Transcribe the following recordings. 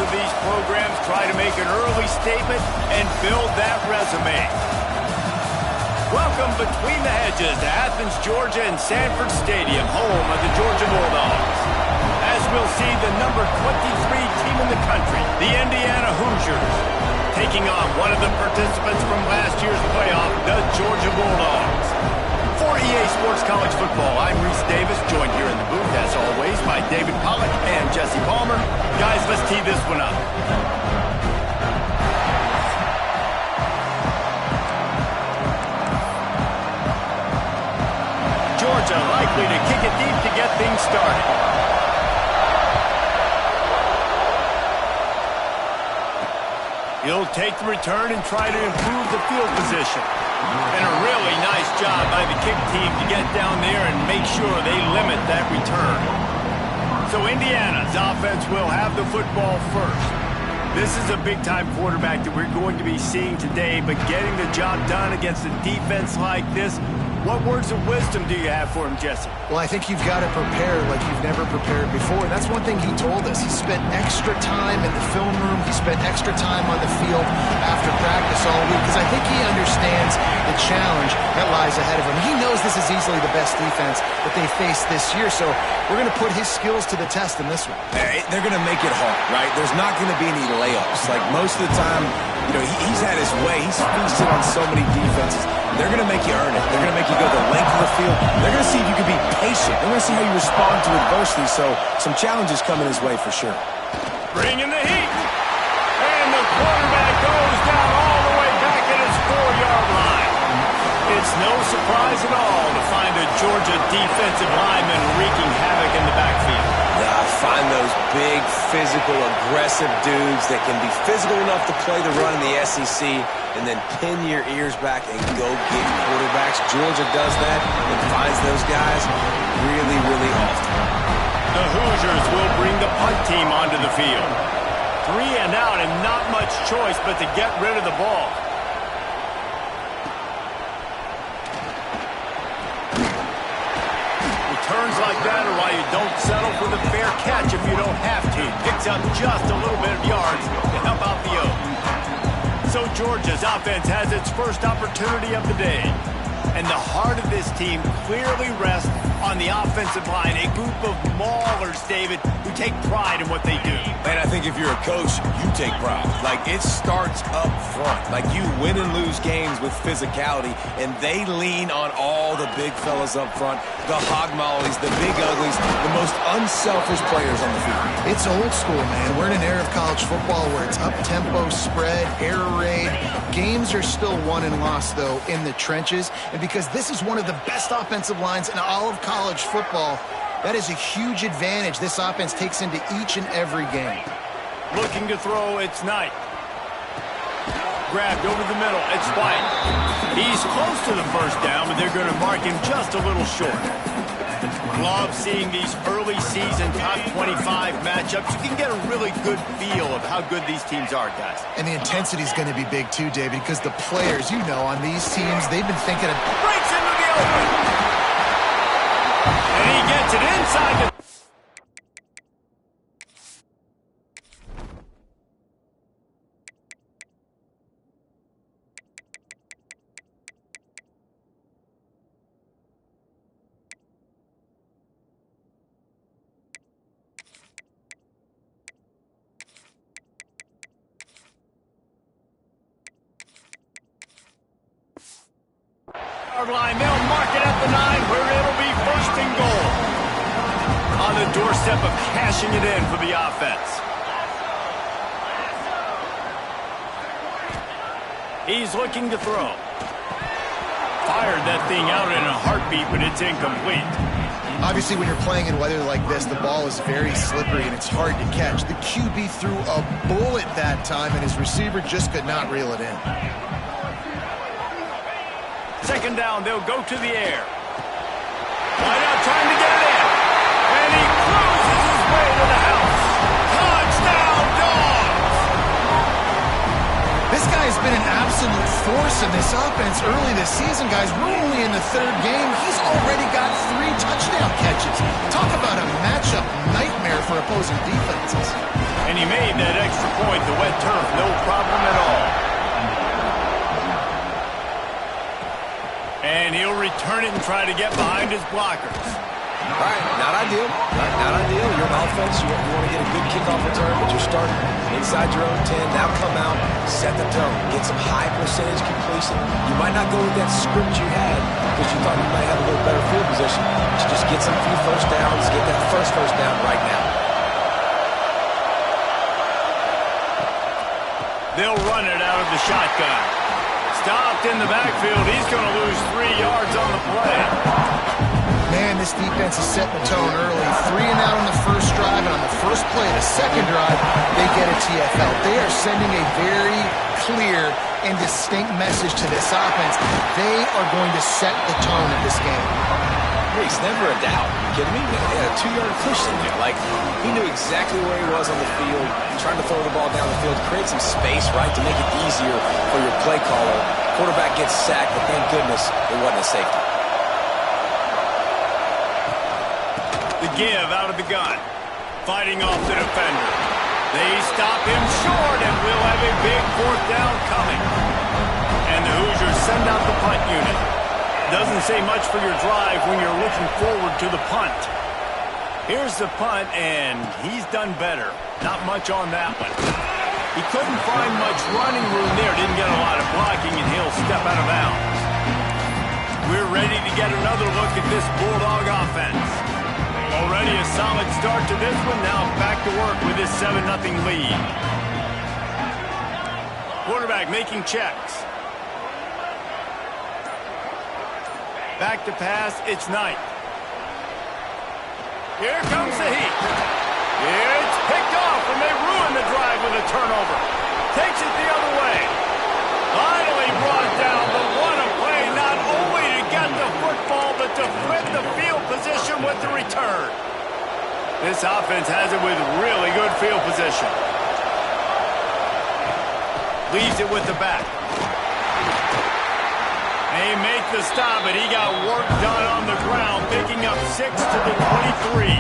of these programs try to make an early statement and build that resume. Welcome between the hedges to Athens, Georgia and Sanford Stadium, home of the Georgia Bulldogs. As we'll see, the number 23 team in the country, the Indiana Hoosiers, taking on one of the participants from last year's playoff, the Georgia Bulldogs. For EA Sports College Football, I'm Reese Davis, joined here in the booth, as always, by David Pollack and Jesse Palmer. Guys, let's tee this one up. Georgia likely to kick it deep to get things started. He'll take the return and try to improve the field position. And a really nice job by the kick team to get down there and make sure they limit that return. So Indiana's offense will have the football first. This is a big-time quarterback that we're going to be seeing today, but getting the job done against a defense like this, what words of wisdom do you have for him, Jesse? Well, I think you've got to prepare like you've never prepared before. That's one thing he told us. He spent extra time in the film room. He spent extra time on the field after practice all week because I think he understands the challenge that lies ahead of him. He knows this is easily the best defense that they face this year, so we're going to put his skills to the test in this one. They're going to make it hard, right? There's not going to be any layups. Like most of the time, you know, he's had his way. He's feasted on so many defenses. They're going to make you earn it. They're going to make you go the length of the field. They're going to see if you can be patient. They're going to see how you respond to adversity. So some challenges coming his way for sure. Bringing the heat. And the quarterback goes down all the way back at his 4-yard line. It's no surprise at all to find a Georgia defensive lineman wreaking havoc in the backfield. Yeah, find those big, physical, aggressive dudes that can be physical enough to play the run in the SEC and then pin your ears back and go get quarterbacks. Georgia does that and finds those guys really, really often. The Hoosiers will bring the punt team onto the field. 3 and out and not much choice but to get rid of the ball. Returns like that are why you don't settle for the fair catch if you don't have to. Picks up just a little bit of yards to help out the O. So Georgia's offense has its first opportunity of the day. And the heart of this team clearly rests on the offensive line. A group of maulers, David, who take pride in what they do. And I think if you're a coach, you take pride. Like, it starts up front. Like, you win and lose games with physicality, and they lean on all the big fellas up front, the hog mollies, the big uglies, the most unselfish players on the field. It's old school, man. We're in an era of college football where it's up-tempo, spread, air raid. Games are still won and lost, though, in the trenches. And because this is one of the best offensive lines in all of college football, that is a huge advantage this offense takes into each and every game. Looking to throw, it's Knight. Grabbed over the middle, it's White. He's close to the first down, but they're going to mark him just a little short. Love seeing these early season top 25 matchups. You can get a really good feel of how good these teams are, guys. And the intensity is going to be big too, David, because the players, you know, on these teams, they've been thinking of... Breaks into the open! And he gets it inside the... line. They'll mark it at the 9 where it'll be first and goal. On the doorstep of cashing it in for the offense. He's looking to throw. Fired that thing out in a heartbeat, but it's incomplete. Obviously, when you're playing in weather like this, the ball is very slippery and it's hard to catch. The QB threw a bullet that time, and his receiver just could not reel it in. Second down, they'll go to the air. Wide out, trying to get it in. And he cruises his way to the house. Touchdown, Dogs! This guy has been an absolute force in this offense early this season, guys. We're only in the third game. He's already got 3 touchdown catches. Talk about a matchup nightmare for opposing defenses. And he made that extra point, the wet turf, no problem at all. And he'll return it and try to get behind his blockers. All right, not ideal. Not ideal. You're an offense. You want to get a good kickoff return, but you're starting inside your own 10. Now come out, set the tone, get some high percentage completion. You might not go with that script you had because you thought you might have a little better field position. So just get some few first downs, get that first down right now. They'll run it out of the shotgun. Stopped in the backfield. He's going to lose 3 yards on the play. Man, this defense is setting the tone early. 3 and out on the first drive, and on the first play, the second drive, they get a TFL. They are sending a very clear and distinct message to this offense. They are going to set the tone of this game. He's never a doubt. Are you kidding me? He had a 2-yard push in there. Like, he knew exactly where he was on the field, trying to throw the ball down the field, create some space, right, to make it easier for your play caller. Quarterback gets sacked, but thank goodness it wasn't a safety. The give out of the gun. Fighting off the defender. They stop him short, and we'll have a big 4th down coming. And the Hoosiers send out the punt unit. Doesn't say much for your drive when you're looking forward to the punt. Here's the punt, and he's done better. Not much on that one. He couldn't find much running room there. Didn't get a lot of blocking, and he'll step out of bounds. We're ready to get another look at this Bulldog offense. Already a solid start to this one. Now back to work with this 7-0 lead. Quarterback making checks. Back to pass, it's Knight. Here comes the heat. It's picked off, and they ruin the drive with a turnover. Takes it the other way. Finally brought down, but what a play, not only to get the football, but to flip the field position with the return. This offense has it with really good field position. Leaves it with the back. They make the stop, and he got work done on the ground, picking up 6 to the 23.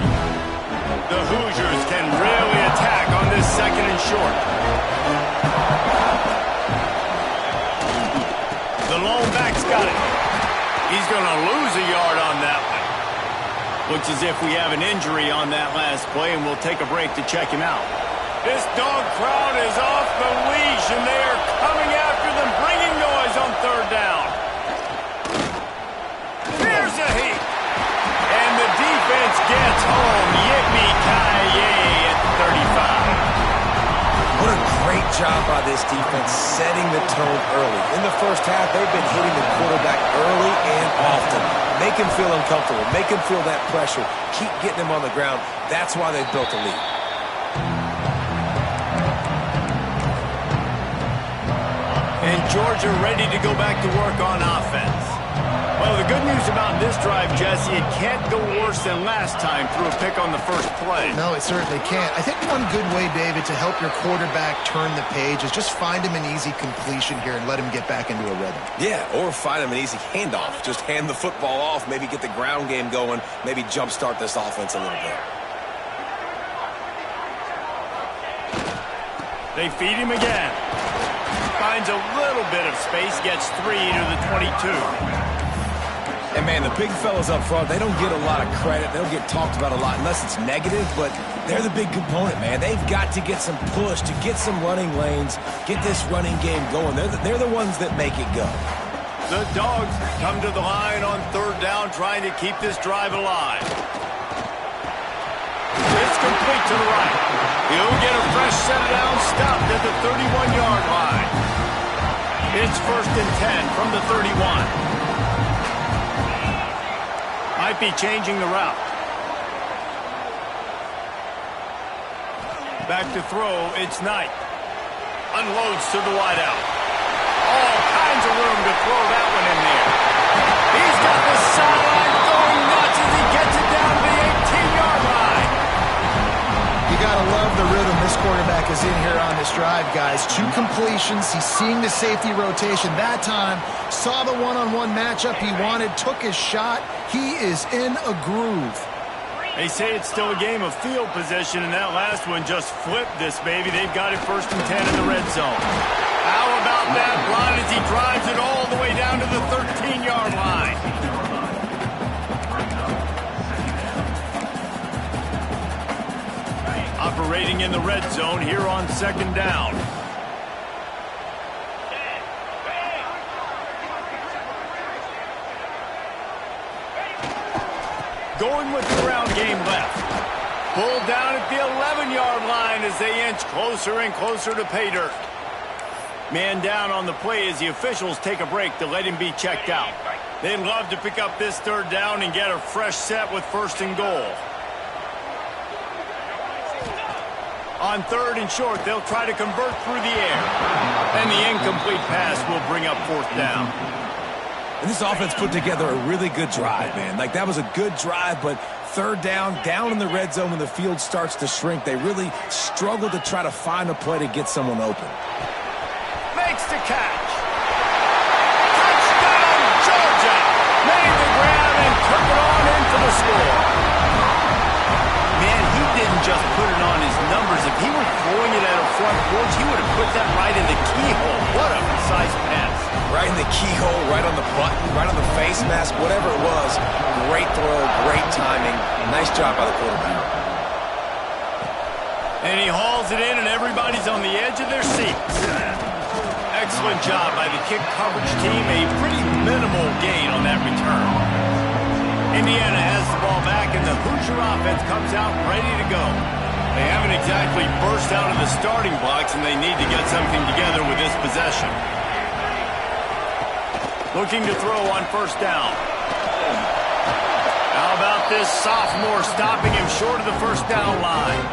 The Hoosiers can really attack on this 2nd and short. The lone back's got it. He's going to lose a yard on that one. Looks as if we have an injury on that last play, and we'll take a break to check him out. This dog crowd is off the leash, and they are coming after them, bringing noise on 3rd down. Here's a heat. And the defense gets home. Yippee-ki-yay at the 35. What a great job by this defense setting the tone early. In the first half, they've been hitting the quarterback early and often. Make him feel uncomfortable. Make him feel that pressure. Keep getting him on the ground. That's why they've built a lead. And Georgia ready to go back to work on offense. Well, the good news about this drive, Jesse, it can't go worse than last time through a pick on the first play. No, it certainly can't. I think one good way, David, to help your quarterback turn the page is just find him an easy completion here and let him get back into a rhythm. Yeah, or find him an easy handoff. Just hand the football off, maybe get the ground game going, maybe jumpstart this offense a little bit. They feed him again. Finds a little bit of space, gets 3 to the 22. And, man, the big fellas up front, they don't get a lot of credit. They don't get talked about a lot unless it's negative, but they're the big component, man. They've got to get some push, to get some running lanes, get this running game going. They're the ones that make it go. The Dogs come to the line on 3rd down, trying to keep this drive alive. It's complete to the right. He'll get a fresh set down, stopped at the 31-yard line. It's 1st and 10 from the 31. Might be changing the route. Back to throw, it's Knight. Unloads to the wideout. All kinds of room to throw that one in there. He's got the sideline going nuts as he gets it down to the 18-yard line. You gotta love the rhythm this this quarterback is in here on this drive, guys. 2 completions. He's seeing the safety rotation. That time, saw the one-on-one matchup he wanted, took his shot. He is in a groove. They say it's still a game of field position, and that last one just flipped this baby. They've got it 1st and 10 in the red zone. How about that run as he drives it all the way down to the 13-yard line? Operating in the red zone here on 2nd down. Going with the ground game left. Pulled down at the 11-yard line as they inch closer and closer to pay dirt. Man down on the play as the officials take a break to let him be checked out. They'd love to pick up this 3rd down and get a fresh set with 1st and goal. On 3rd and short, they'll try to convert through the air. And the incomplete pass will bring up 4th down. And this offense put together a really good drive, man. Like, that was a good drive, but 3rd down in the red zone when the field starts to shrink, they really struggle to try to find a play to get someone open. Makes the catch. Touchdown, Georgia! Made the grab and took it on in for the score. Man, he didn't just put it on his numbers. If he were throwing it at a front porch, he would have put that right in the keyhole. What a precise pass. Right in the keyhole, right on the button, right on the face mask, whatever it was. Great throw, great timing. Nice job by the quarterback. And he hauls it in, and everybody's on the edge of their seats. Excellent job by the kick coverage team. A pretty minimal gain on that return. Indiana has the ball back, and the Hoosier offense comes out ready to go. They haven't exactly burst out of the starting blocks, and they need to get something together with this possession. Looking to throw on 1st down. How about this sophomore stopping him short of the 1st down line?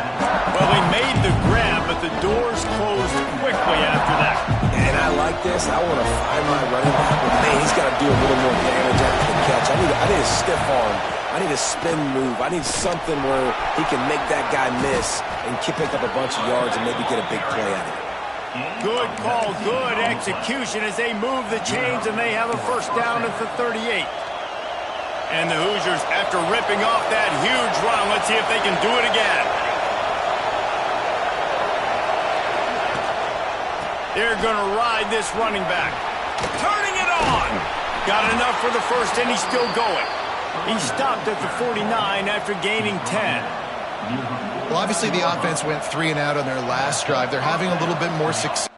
Well, he made the grab, but the doors closed quickly after that. And I like this. I want to find my running back, but man, he's got to do a little more damage after the catch. I need a stiff arm. I need a spin move. I need something where he can make that guy miss and pick up a bunch of yards and maybe get a big play out of it. Good call, good execution as they move the chains, and they have a 1st down at the 38. And the Hoosiers, after ripping off that huge run, let's see if they can do it again. They're going to ride this running back. Turning it on. Got enough for the 1st, and he's still going. He stopped at the 49 after gaining 10. Well, obviously the offense went 3 and out on their last drive. They're having a little bit more success.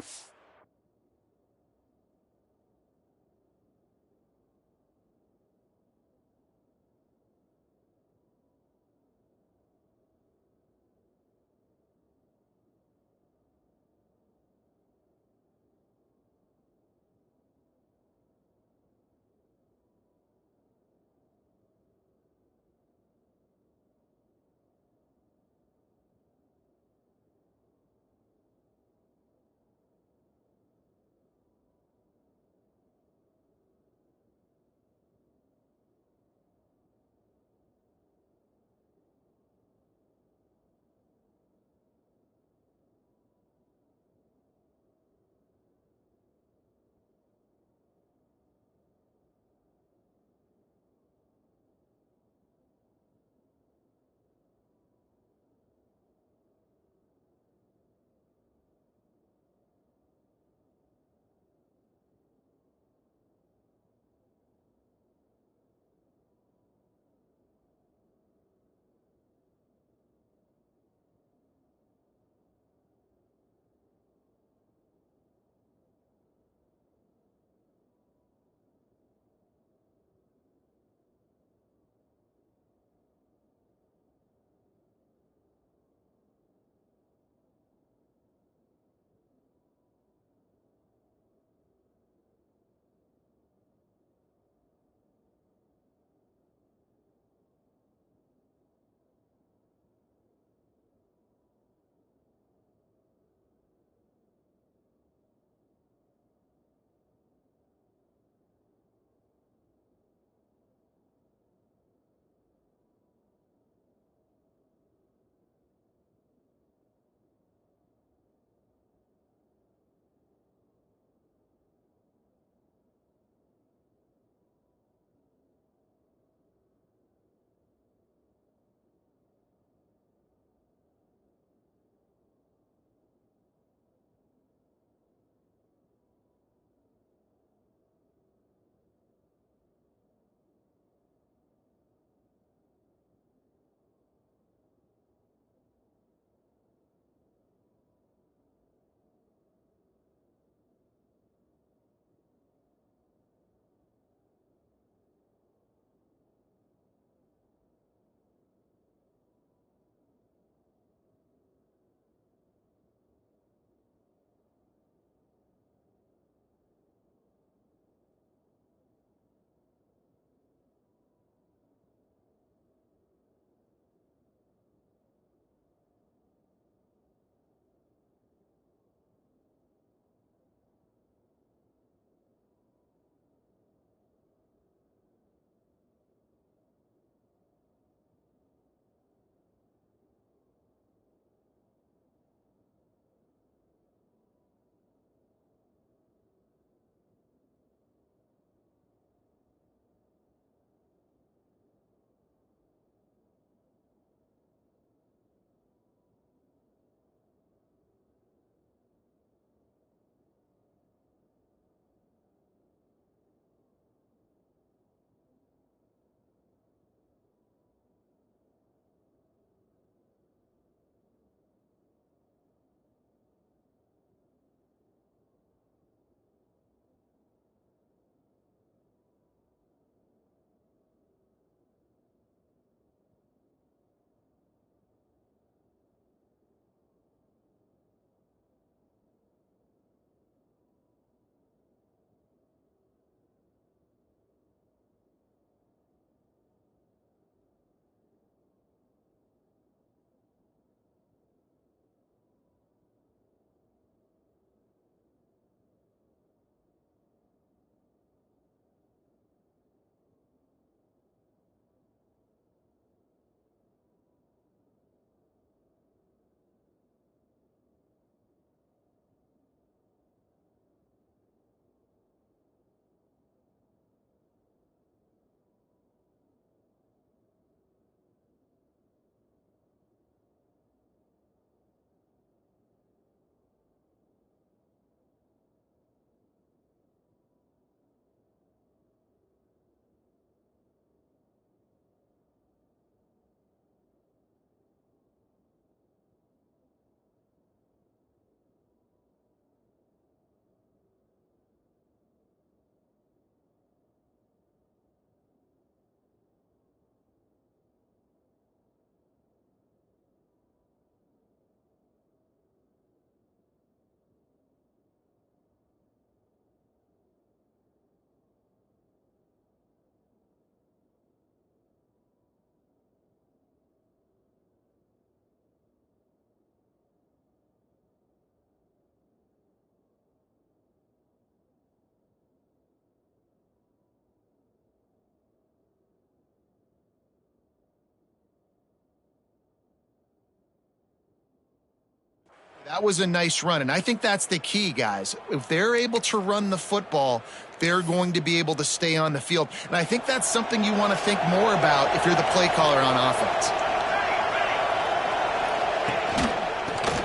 That was a nice run, and I think that's the key, guys. If they're able to run the football, they're going to be able to stay on the field. And I think that's something you want to think more about if you're the play caller on offense.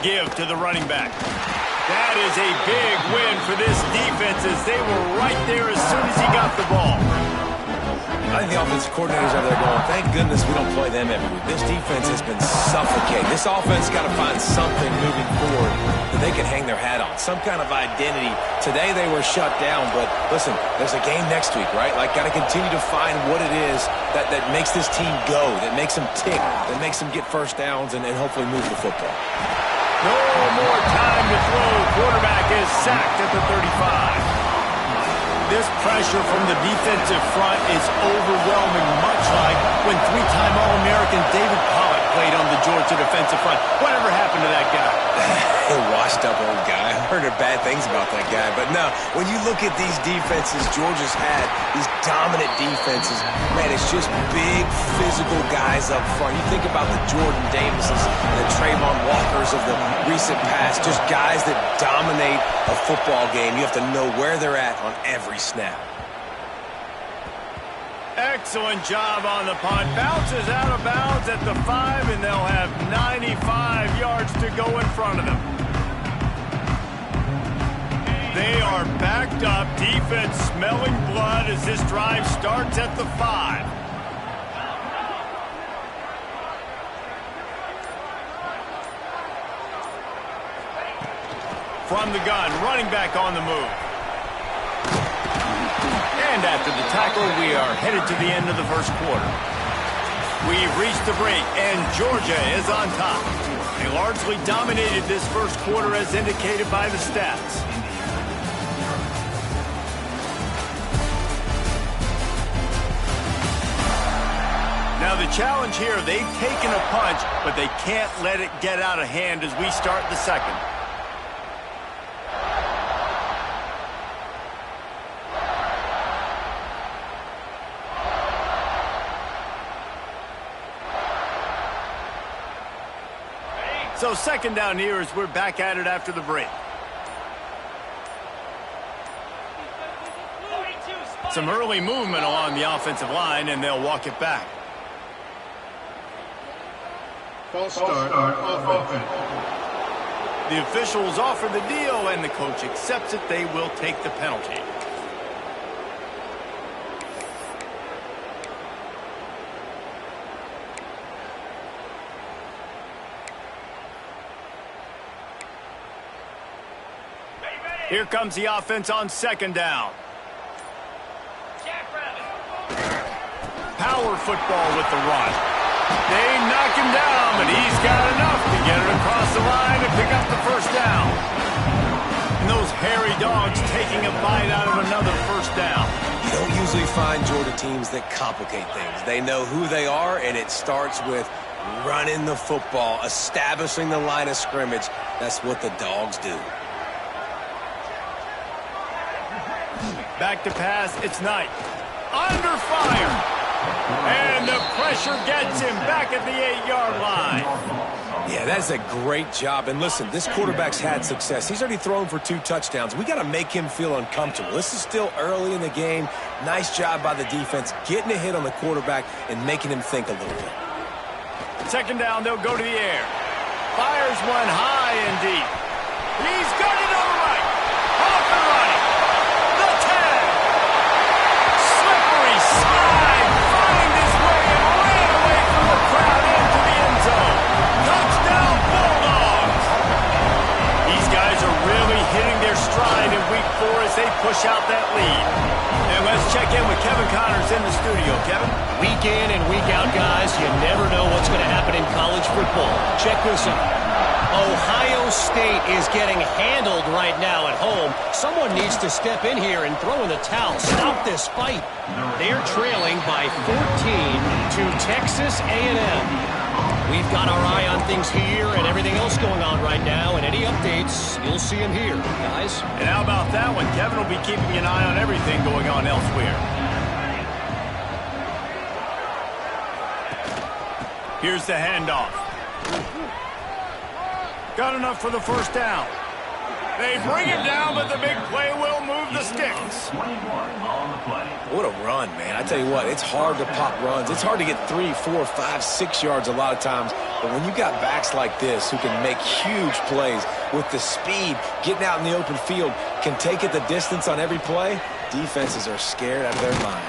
Give to the running back. That is a big win for this defense as they were right there as soon as he got the ball. I think the offensive coordinators over there going, thank goodness we don't play them every week. This defense has been suffocating. This offense got to find something moving forward that they can hang their hat on, some kind of identity. Today they were shut down, but listen, there's a game next week, right? Like, got to continue to find what it is that makes this team go, that makes them tick, that makes them get first downs and hopefully move the football. No more time to throw. Quarterback is sacked at the 35. This pressure from the defensive front is overwhelming, much like when three-time All-American David Pollack played on the Georgia defensive front. Whatever happened to that guy? Washed-up old guy. I heard bad things about that guy. But no, when you look at these defenses Georgia's had, these dominant defenses, man, it's just big, physical guys up front. You think about the Jordan Davises and the Trayvon Walkers of the recent past, just guys that dominate a football game. You have to know where they're at on every snap. Excellent job on the punt. Bounces out of bounds at the 5, and they'll have 95 yards to go in front of them. They are backed up. Defense smelling blood as this drive starts at the 5. From the gun, running back on the move. And after the tackle, we are headed to the end of the first quarter. We've reached the break, and Georgia is on top. They largely dominated this first quarter as indicated by the stats. Now the challenge here, they've taken a punch, but they can't let it get out of hand as we start the second. So second down here as we're back at it after the break. Some early movement along the offensive line, and they'll walk it back. False start offense. The officials offer the deal, and the coach accepts it. They will take the penalty. Here comes the offense on second down. Power football with the run. They knock him down, but he's got enough to get it across the line and pick up the first down. And those hairy dogs taking a bite out of another first down. You don't usually find Georgia teams that complicate things. They know who they are, and it starts with running the football, establishing the line of scrimmage. That's what the dogs do. Back to pass, it's Knight. Under fire. And the pressure gets him back at the 8-yard line. Yeah, that's a great job. And listen, this quarterback's had success. He's already thrown for 2 touchdowns. We got to make him feel uncomfortable. This is still early in the game. Nice job by the defense, getting a hit on the quarterback and making him think a little bit. Second down, they'll go to the air. Fires one high and deep. He's got it on the right. Off and running. The 10. Slippery slide. Find his way and ran away from the crowd into the end zone. Touchdown Bulldogs. These guys are really hitting their stride in week 4 as they push out that lead. And let's check in with Kevin Connors in the studio. Kevin? Week in and week out, guys, you never know what's going to happen in college football. Check this out. Ohio State is getting handled right now at home. Someone needs to step in here and throw in the towel. Stop this fight. They're trailing by 14 to Texas A&M. We've got our eye on things here and everything else going on right now, and any updates, you'll see them here, guys. And how about that one? Kevin will be keeping an eye on everything going on elsewhere. Here's the handoff. Got enough for the first down. They bring him down, but the big play will move the sticks. What a run, man. I tell you what, it's hard to pop runs. It's hard to get 3, 4, 5, 6 yards a lot of times. But when you got backs like this who can make huge plays with the speed, getting out in the open field, can take it the distance on every play, defenses are scared out of their mind.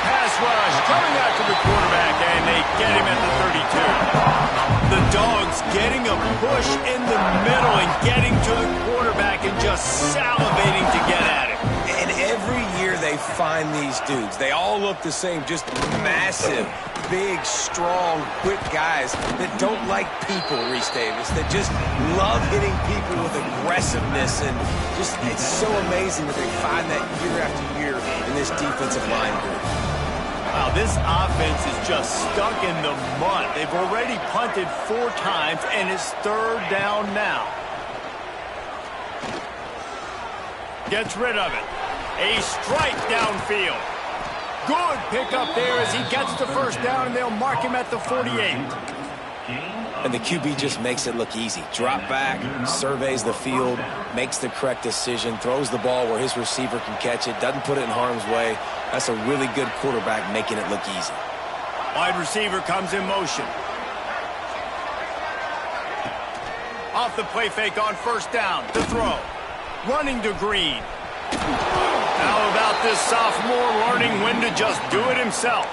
Pass rush coming out to the quarterback, and they get him at the 32. The Dogs getting a push in the middle and getting to the quarterback and just salivating to get at him. And every year they find these dudes. They all look the same, just massive, big, strong, quick guys that don't like people, Reese Davis, that just love hitting people with aggressiveness. And just, it's so amazing that they find that year after year in this defensive line group. Wow, this offense is just stuck in the mud. They've already punted 4 times, and it's 3rd down now. Gets rid of it. A strike downfield. Good pickup there as he gets the first down, and they'll mark him at the 48. And the QB just makes it look easy. Drop back, surveys the field, makes the correct decision, throws the ball where his receiver can catch it, doesn't put it in harm's way. That's a really good quarterback making it look easy. Wide receiver comes in motion. Off the play fake on first down. The throw. Running to Green. How about this sophomore learning when to just do it himself?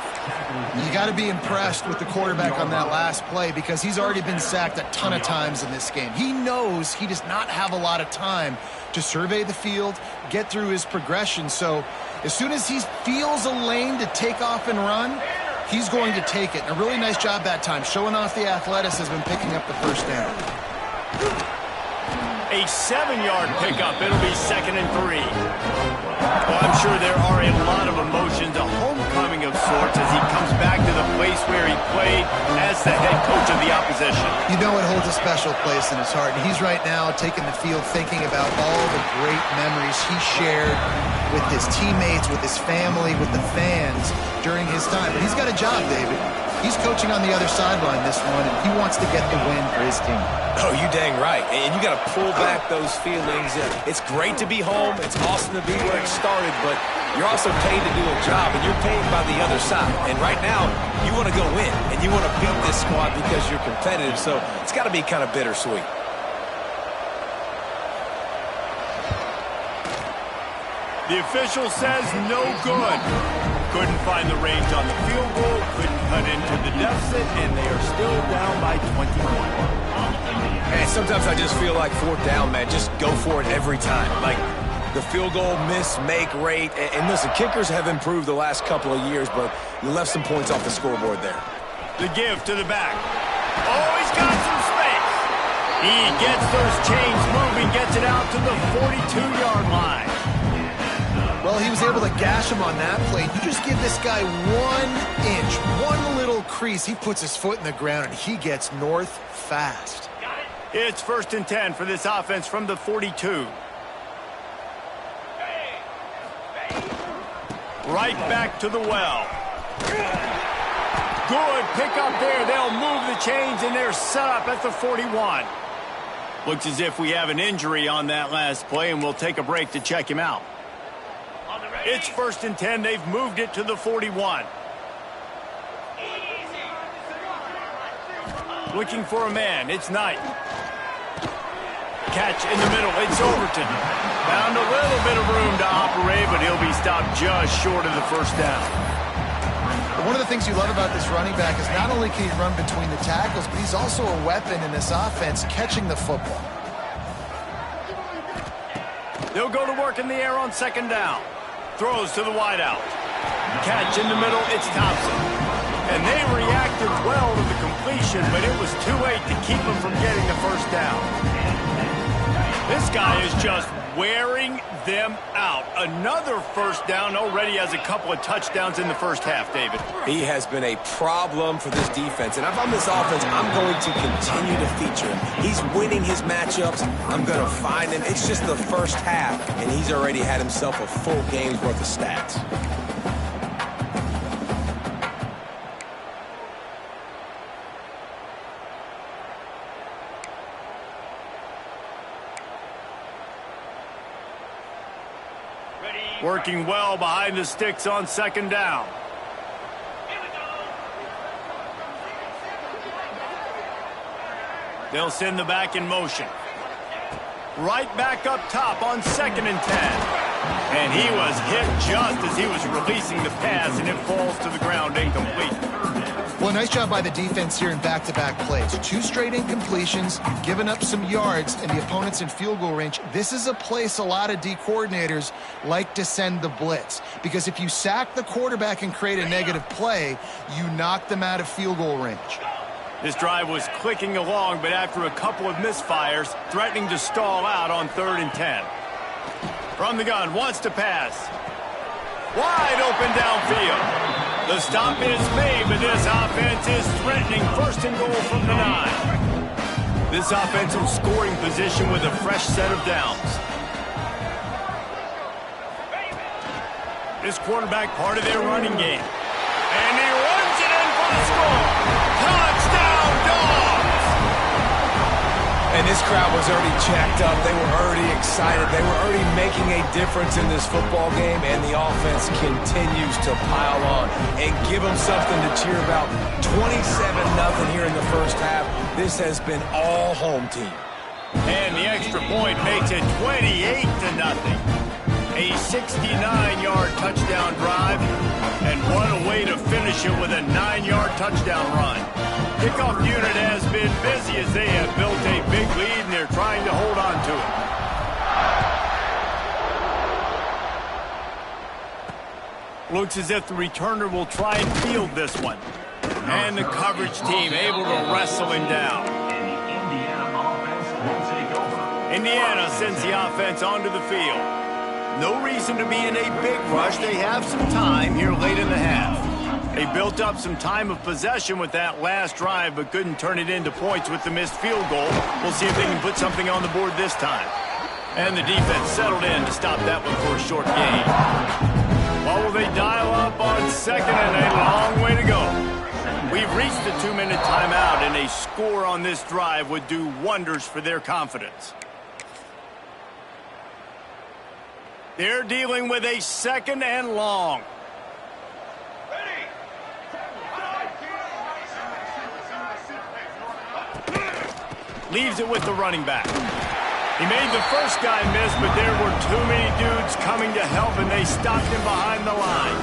You got to be impressed with the quarterback on that last play because he's already been sacked a ton of times in this game. He knows he does not have a lot of time to survey the field, get through his progression. So as soon as he feels a lane to take off and run, he's going to take it. And a really nice job that time, showing off the athleticism and picking up the first down. A 7-yard pickup. It'll be 2nd and 3. Well, I'm sure there are a lot of emotions, a homecoming of sorts as he comes back to the place where he played as the head coach of the opposition. You know it holds a special place in his heart. And he's right now taking the field thinking about all the great memories he shared with his teammates, with his family, with the fans during his time. But he's got a job, David. He's coaching on the other sideline this one, and he wants to get the win for his team. Oh, you dang right. And you got to pull back those feelings. It's great to be home. It's awesome to be where it started, but you're also paid to do a job, and you're paid by the other side. And right now, you want to go win, and you want to beat this squad because you're competitive, so it's got to be kind of bittersweet. The official says no good. Couldn't find the range on the field goal, couldn't cut into the deficit, and they are still down by 21. And sometimes I just feel like 4th down, man, just go for it every time. Like the field goal miss-make rate. And listen, kickers have improved the last couple of years, but you left some points off the scoreboard there. The give to the back. Oh, he's got some space. He gets those chains moving, gets it out to the 42-yard line. Well, he was able to gash him on that play. You just give this guy 1 inch, one little crease. He puts his foot in the ground, and he gets north fast. It's 1st and 10 for this offense from the 42. Right back to the well. Good pickup there. They'll move the chains, and they're set up at the 41. Looks as if we have an injury on that last play, and we'll take a break to check him out. It's 1st and 10. They've moved it to the 41. Looking for a man. It's Knight. Catch in the middle. It's Overton. Found a little bit of room to operate, but he'll be stopped just short of the first down. One of the things you love about this running back is not only can he run between the tackles, but he's also a weapon in this offense catching the football. They'll go to work in the air on 2nd down. Throws to the wideout. Catch in the middle, it's Thompson. And they reacted well to the completion, but it was too late to keep him from getting the first down. This guy is just wearing them out. Another first down, already has a couple of touchdowns in the first half, David. He has been a problem for this defense. And if I'm this offense, I'm going to continue to feature him. He's winning his matchups. I'm going to find him. It's just the first half, and he's already had himself a full game's worth of stats. Working well behind the sticks on second down. They'll send the back in motion. Right back up top on 2nd and 10. And he was hit just as he was releasing the pass, and it falls to the ground incomplete. Well, nice job by the defense here in back-to-back plays. 2 straight incompletions, giving up some yards, and the opponent's in field goal range. This is a place a lot of D coordinators like to send the blitz, because if you sack the quarterback and create a negative play, you knock them out of field goal range. This drive was clicking along, but after a couple of misfires, threatening to stall out on 3rd and 10. From the gun, wants to pass. Wide open downfield. The stop is made, but this offense is threatening 1st and goal from the 9. This offense in scoring position with a fresh set of downs. This quarterback part of their running game. And he runs it in for the score. Touchdown, Dogs! And this crowd was already jacked up. They were already excited. They were already making a difference in this football game, and the offense continues to pile on and give them something to cheer about. 27-0 here in the first half. This has been all home team. And the extra point makes it 28-0. A 69-yard touchdown drive, and what a way to finish it with a 9-yard touchdown run. Kickoff unit has been busy as they have built a big lead, and they're trying to hold on to it. Looks as if the returner will try and field this one. And the coverage team able to wrestle him down. Indiana sends the offense onto the field. No reason to be in a big rush. They have some time here late in the half. They built up some time of possession with that last drive, but couldn't turn it into points with the missed field goal. We'll see if they can put something on the board this time. And the defense settled in to stop that one for a short gain. Well, will they dial up on 2nd and a long way to go? We've reached the 2-minute timeout, and a score on this drive would do wonders for their confidence. They're dealing with a 2nd and long. Leaves it with the running back. He made the first guy miss, but there were too many dudes coming to help, and they stopped him behind the line.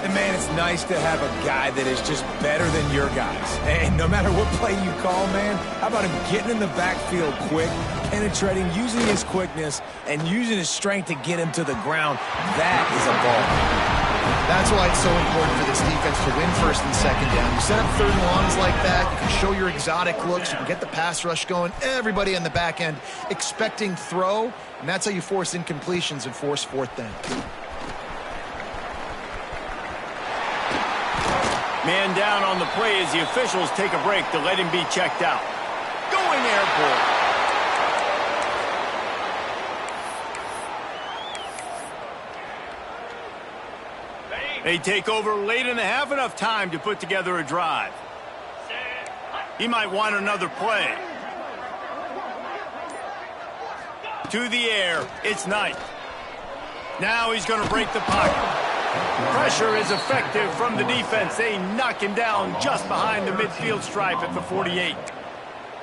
And, man, it's nice to have a guy that is just better than your guys. And no matter what play you call, man, how about him getting in the backfield quick, penetrating, using his quickness, and using his strength to get him to the ground. That is a ball. That's why it's so important for this defense to win 1st and 2nd down. You set up 3rd and longs like that, you can show your exotic looks, you can get the pass rush going, everybody on the back end expecting throw, and that's how you force incompletions and force 4th down. Man down on the play as the officials take a break to let him be checked out. Going airborne. They take over late in the half, enough time to put together a drive. He might want another play. To the air, it's Knight. Now he's going to break the pocket. Pressure is effective from the defense. They knock him down just behind the midfield stripe at the 48.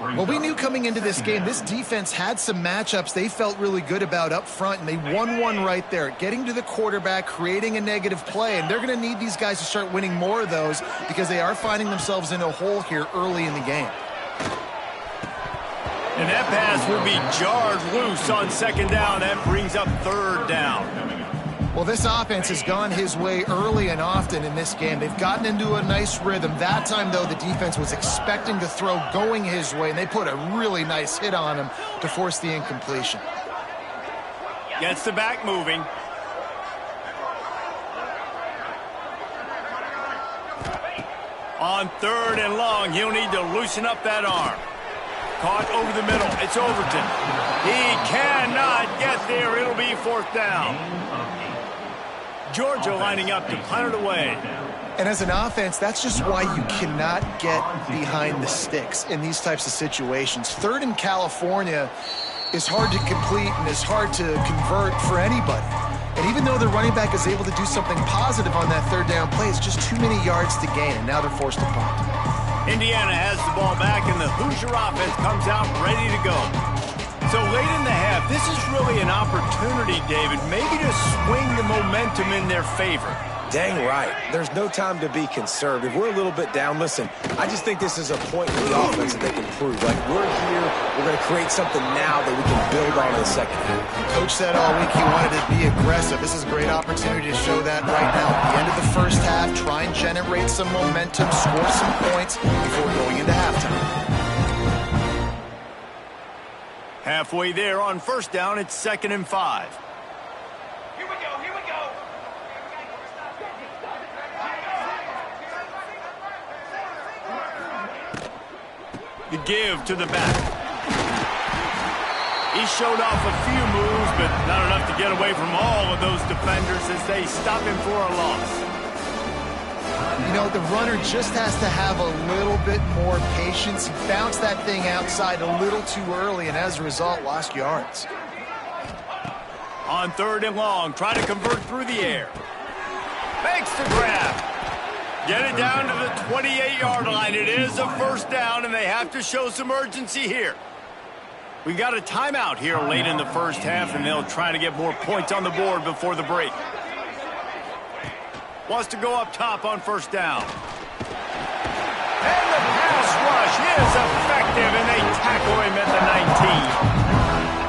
Well, we knew coming into this game, this defense had some matchups they felt really good about up front, and they won one right there, getting to the quarterback, creating a negative play, and they're going to need these guys to start winning more of those because they are finding themselves in a hole here early in the game. And that pass will be jarred loose on 2nd down. That brings up 3rd down. Well, this offense has gone his way early and often in this game. They've gotten into a nice rhythm. That time, though, the defense was expecting the throw going his way, and they put a really nice hit on him to force the incompletion. Gets the back moving. On 3rd and long, he'll need to loosen up that arm. Caught over the middle. It's Overton. He cannot get there. It'll be 4th down. Georgia lining up to punt it away. And as an offense, that's just why you cannot get behind the sticks in these types of situations. 3rd in California is hard to complete and is hard to convert for anybody. And even though the running back is able to do something positive on that third down play, it's just too many yards to gain, and now they're forced to punt. Indiana has the ball back, and the Hoosier offense comes out ready to go. So late in the half, this is really an opportunity, David, maybe to swing the momentum in their favor. Dang right. There's no time to be conservative. We're a little bit down. Listen, I just think this is a point in the offense that they can prove. Like, we're here, we're going to create something now that we can build on in the second half. Coach said all week he wanted to be aggressive. This is a great opportunity to show that right now. At the end of the first half, try and generate some momentum, score some points before going into halftime. Halfway there on first down, it's 2nd and 5. The give to the back. He showed off a few moves, but not enough to get away from all of those defenders as they stop him for a loss. You know, the runner just has to have a little bit more patience. He bounced that thing outside a little too early, and as a result, lost yards. On 3rd and long, try to convert through the air. Makes the grab. Get it down to the 28-yard line. It is a first down, and they have to show some urgency here. We got a timeout here late in the first half, and they'll try to get more points on the board before the break. Wants to go up top on first down. And the pass rush is effective, and they tackle him at the 19.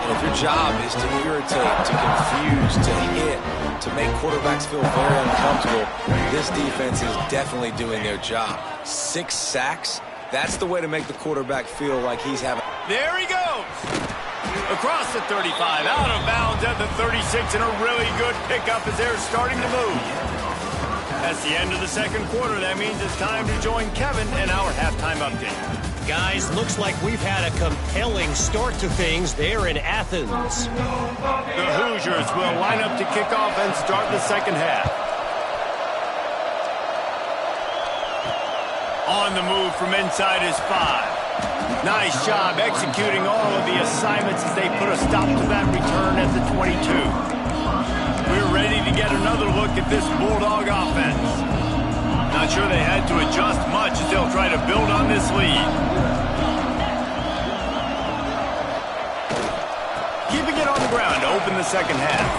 If your job is to irritate, to confuse, to hit, to make quarterbacks feel very uncomfortable, this defense is definitely doing their job. 6 sacks, that's the way to make the quarterback feel like he's having... There he goes! Across the 35, out of bounds at the 36, and a really good pickup as they're starting to move. That's the end of the second quarter. That means it's time to join Kevin in our halftime update. Guys, looks like we've had a compelling start to things there in Athens. The Hoosiers will line up to kick off and start the second half. On the move from inside is 5. Nice job executing all of the assignments as they put a stop to that return at the 22. We're ready to get another look at this Bulldog offense. Not sure they had to adjust much as they'll try to build on this lead. Keeping it on the ground to open the second half.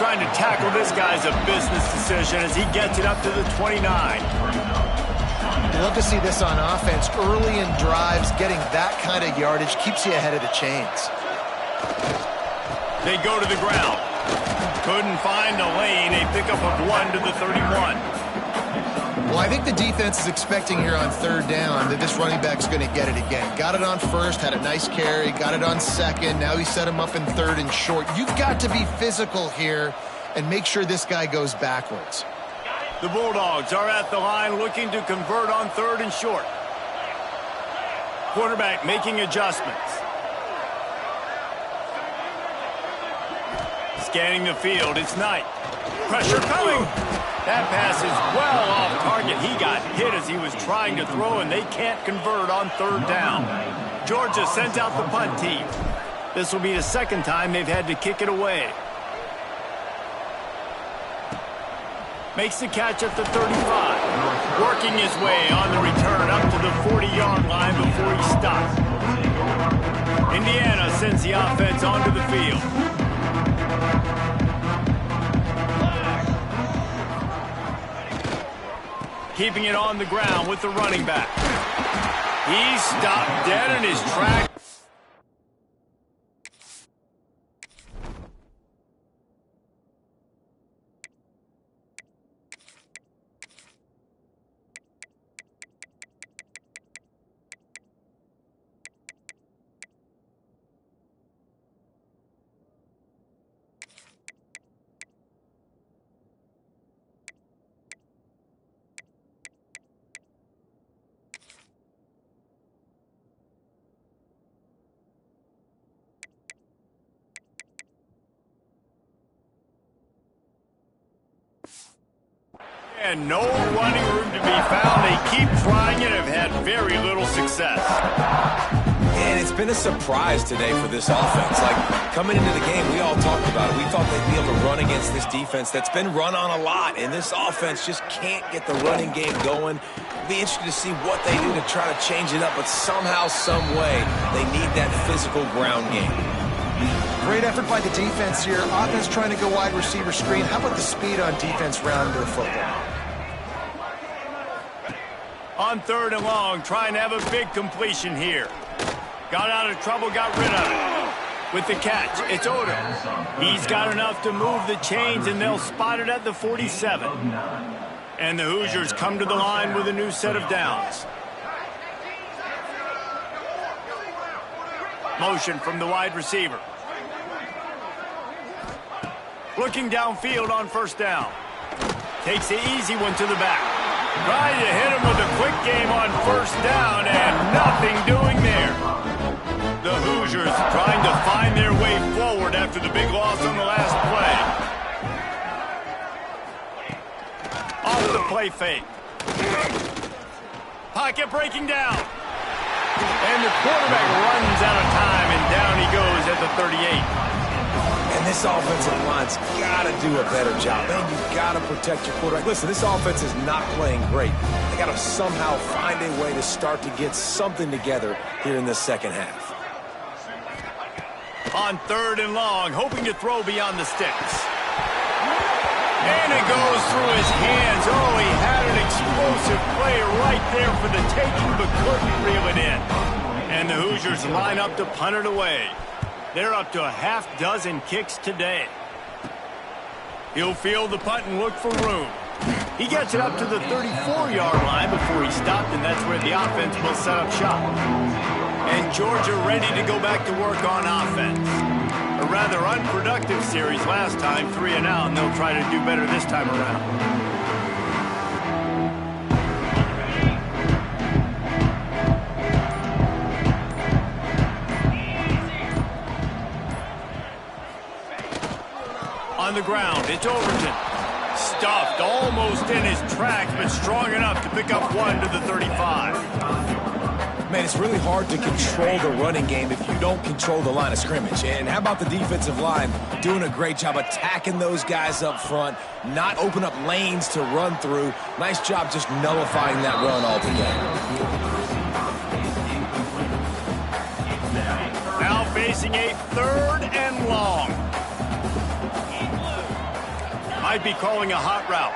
Trying to tackle this guy's a business decision as he gets it up to the 29. You love to see this on offense. Early in drives, getting that kind of yardage keeps you ahead of the chains. They go to the ground. Couldn't find a lane. A pickup of 1 to the 31. Well, I think the defense is expecting here on third down that this running back's going to get it again. Got it on first, had a nice carry, got it on second. Now he set him up in third and short. You've got to be physical here and make sure this guy goes backwards. The Bulldogs are at the line looking to convert on third and short. Quarterback making adjustments. Scanning the field, it's Knight. Pressure coming. That pass is well off target. He got hit as he was trying to throw, and they can't convert on third down. Georgia sends out the punt team. This will be the second time they've had to kick it away. Makes the catch at the 35. Working his way on the return up to the 40-yard line before he stops. Indiana sends the offense onto the field. Keeping it on the ground with the running back. He stopped dead in his tracks. And no running room to be found. They keep trying it and have had very little success. Yeah, And it's been a surprise today for this offense. Like, coming into the game, we all talked about it. We thought they'd be able to run against this defense that's been run on a lot, and this offense just can't get the running game going. Be interested to see what they do to try to change it up, but somehow, some way, they need that physical ground game. Great effort by the defense here. Offense trying to go wide receiver screen. How about the speed on defense rounding to the football? On 3rd and long, trying to have a big completion here. Got out of trouble, got rid of it. With the catch, it's Odom. He's got enough to move the chains, and they'll spot it at the 47. And the Hoosiers come to the line with a new set of downs. Motion from the wide receiver. Looking downfield on 1st down. Takes the easy one to the back. Trying to hit him with a quick game on 1st down, and nothing doing there. The Hoosiers trying to find their way forward after the big loss on the last play. Off the play fake. Pocket breaking down. And the quarterback runs out of time, and down he goes at the 38. And this offensive line's got to do a better job. Man, you've got to protect your quarterback. Listen, this offense is not playing great. They got to somehow find a way to start to get something together here in the second half. On 3rd and long, hoping to throw beyond the sticks. And it goes through his hands. Oh, he had an explosive play right there for the taking, but couldn't reel it in. And the Hoosiers line up to punt it away. They're up to a half-dozen kicks today. He'll field the punt and look for room. He gets it up to the 34-yard line before he stopped, and that's where the offense will set up shop. And Georgia ready to go back to work on offense. A rather unproductive series last time, 3 and out, and they'll try to do better this time around. On the ground, it's Overton. Stuffed almost in his tracks, but strong enough to pick up 1 to the 35. Man, it's really hard to control the running game if you don't control the line of scrimmage. And how about the defensive line doing a great job attacking those guys up front, not open up lanes to run through. Nice job just nullifying that run altogether. Now facing a 3rd and long. Might be calling a hot route.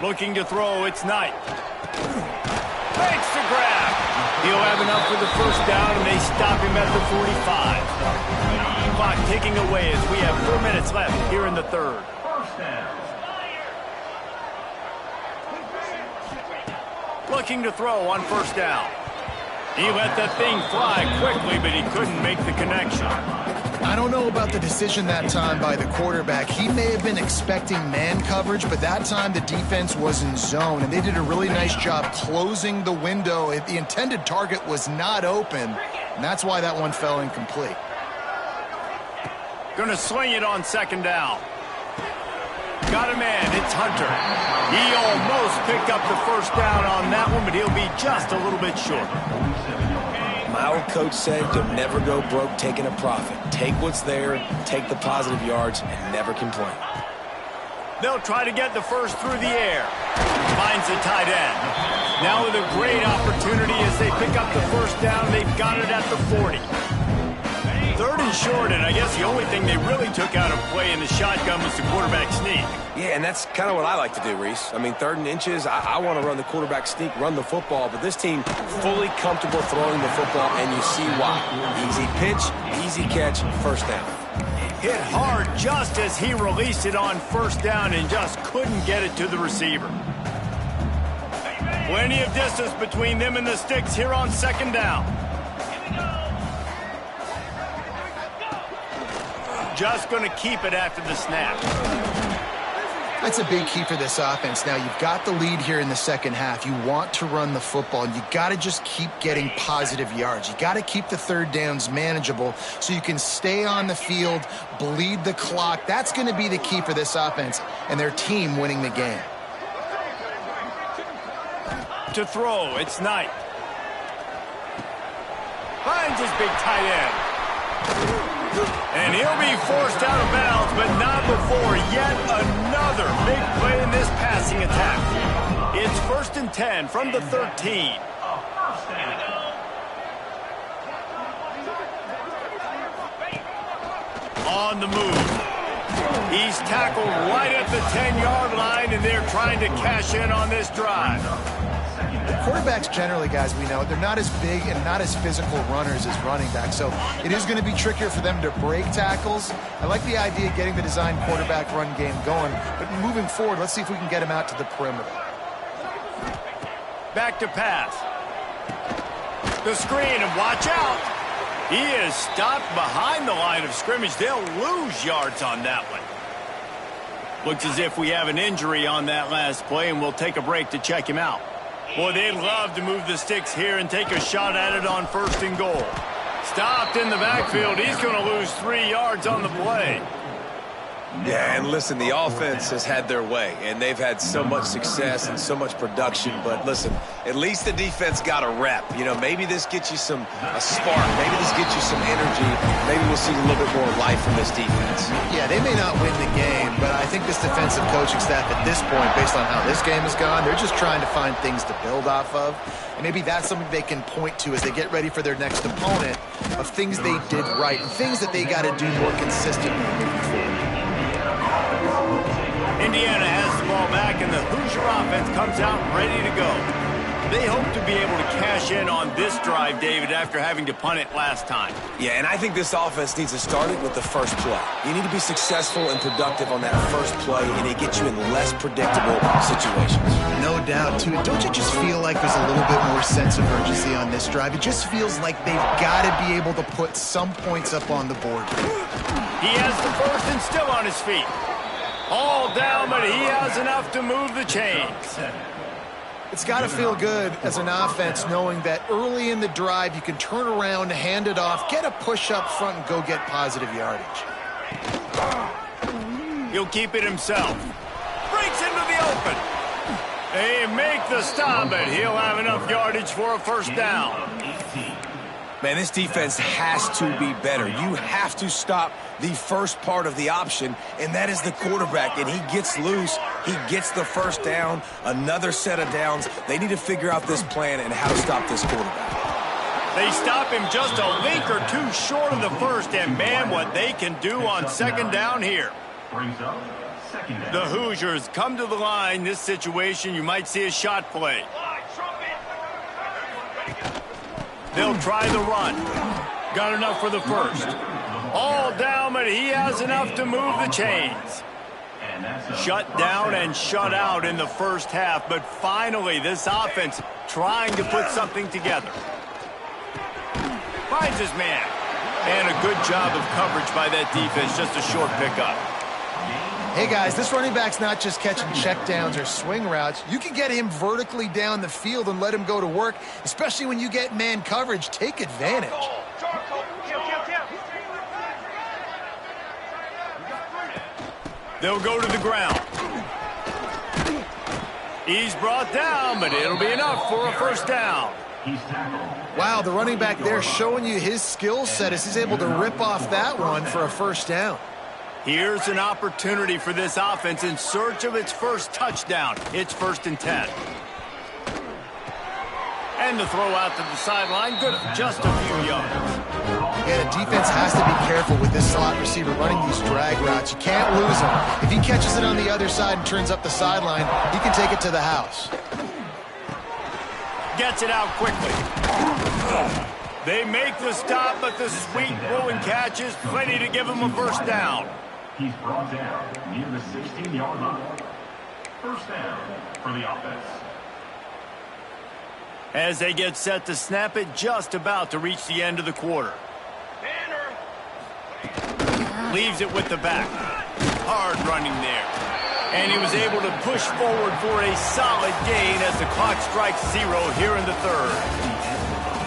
Looking to throw, it's Knight. Makes the grab. He'll have enough for the 1st down, and they stop him at the 45. Clock ticking away as we have 4 minutes left here in the 3rd. Looking to throw on 1st down. He let that thing fly quickly, but he couldn't make the connection. I don't know about the decision that time by the quarterback. He may have been expecting man coverage, but that time the defense was in zone, and they did a really nice job closing the window. The intended target was not open, and that's why that one fell incomplete. Gonna sling it on 2nd down. Got a man, it's Hunter. He almost picked up the 1st down on that one, but he'll be just a little bit short. My old coach said, you'll never go broke taking a profit. Take what's there, take the positive yards, and never complain. They'll try to get the 1st through the air. Finds the tight end. Now with a great opportunity as they pick up the 1st down, they've got it at the 40. 3rd and short, and I guess the only thing they really took out of play in the shotgun was the quarterback sneak. Yeah, and that's kind of what I like to do, Reese. I mean, 3rd and inches, I want to run the quarterback sneak, run the football, but this team fully comfortable throwing the football, and you see why. Easy pitch, easy catch, 1st down. Hit hard just as he released it on 1st down and just couldn't get it to the receiver. Plenty of distance between them and the sticks here on 2nd down. Just going to keep it after the snap. That's a big key for this offense. Now, you've got the lead here in the second half. You want to run the football, and you got to just keep getting positive yards. You got to keep the 3rd downs manageable so you can stay on the field, bleed the clock. That's going to be the key for this offense and their team winning the game. to throw. It's Knight. Finds his big tight end. And he'll be forced out of bounds, but not before yet another big play in this passing attack. It's 1st and 10 from the 13. On the move. He's tackled right at the 10-yard line, and they're trying to cash in on this drive. Quarterbacks generally, guys, we know, they're not as big and not as physical runners as running backs, so it is going to be trickier for them to break tackles. I like the idea of getting the design quarterback run game going, but moving forward, let's see if we can get him out to the perimeter. Back to pass. The screen, and watch out. He is stopped behind the line of scrimmage. They'll lose yards on that one. Looks as if we have an injury on that last play, and we'll take a break to check him out. Boy, they'd love to move the sticks here and take a shot at it on 1st and goal. Stopped in the backfield. He's going to lose 3 yards on the play. Yeah, and listen, the offense has had their way, and they've had so much success and so much production. But listen, at least the defense got a rep. You know, maybe this gets you a spark. Maybe this gets you some energy. Maybe we'll see a little bit more life from this defense. Yeah, they may not win the game, but I think this defensive coaching staff at this point, based on how this game has gone, they're just trying to find things to build off of. And maybe that's something they can point to as they get ready for their next opponent of things they did right and things that they got to do more consistently moving forward. Indiana has the ball back, and the Hoosier offense comes out ready to go. They hope to be able to cash in on this drive, David, after having to punt it last time. Yeah, and I think this offense needs to start it with the first play. You need to be successful and productive on that first play, and it gets you in less predictable situations. No doubt, too. Don't you just feel like there's a little bit more sense of urgency on this drive? It just feels like they've got to be able to put some points up on the board. He has the first and still on his feet. All down, but he has enough to move the chains. It's got to feel good as an offense knowing that early in the drive you can turn around, hand it off, get a push up front, and go get positive yardage. He'll keep it himself. Breaks into the open. They make the stop, but he'll have enough yardage for a 1st down. Man, this defense has to be better. You have to stop the first part of the option, and that is the quarterback. And he gets loose. He gets the 1st down, another set of downs. They need to figure out this plan and how to stop this quarterback. They stop him just a link or two short of the 1st, and man, what they can do on 2nd down here. The Hoosiers come to the line. This situation, you might see a shot play. They'll try the run. Got enough for the 1st. All down, but he has enough to move the chains. Shut down and shut out in the 1st half, but finally this offense trying to put something together. Finds his man. And a good job of coverage by that defense, just a short pickup. Hey, guys, this running back's not just catching checkdowns or swing routes. You can get him vertically down the field and let him go to work, especially when you get man coverage. Take advantage. They'll go to the ground. He's brought down, but it'll be enough for a 1st down. Wow, the running back there showing you his skill set as he's able to rip off that one for a 1st down. Here's an opportunity for this offense in search of its 1st touchdown. It's 1st and 10. And the throw out to the sideline, good for just a few yards. Yeah, the defense has to be careful with this slot receiver running these drag routes. You can't lose him. If he catches it on the other side and turns up the sideline, he can take it to the house. Gets it out quickly. They make the stop, but the sweet rolling catch is plenty to give him a 1st down. He's brought down near the 16-yard line. 1st down for the offense. As they get set to snap it, just about to reach the end of the quarter. Leaves it with the back. Hard running there. And he was able to push forward for a solid gain as the clock strikes 0 here in the 3rd.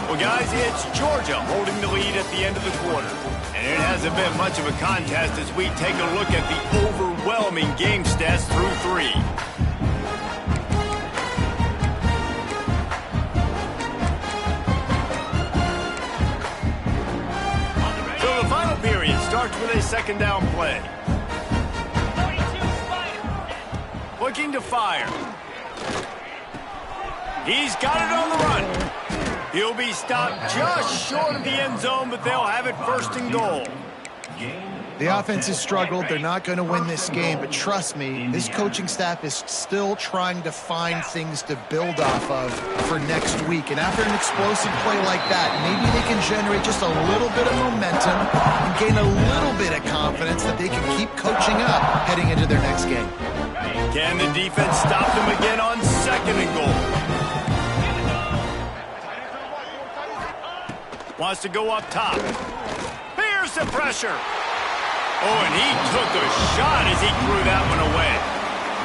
Well, guys, it's Georgia holding the lead at the end of the quarter. And it hasn't been much of a contest as we take a look at the overwhelming game stats through 3. with a second down play. Looking to fire. He's got it on the run. He'll be stopped just short of the end zone, but they'll have it first and goal. The offense has struggled. They're not going to win this game, but trust me, this coaching staff is still trying to find things to build off of for next week. And after an explosive play like that, maybe they can generate just a little bit of momentum and gain a little bit of confidence that they can keep coaching up heading into their next game. Can the defense stop them again on second and goal? Wants to go up top. Here's the pressure. Oh, and he took a shot as he threw that one away.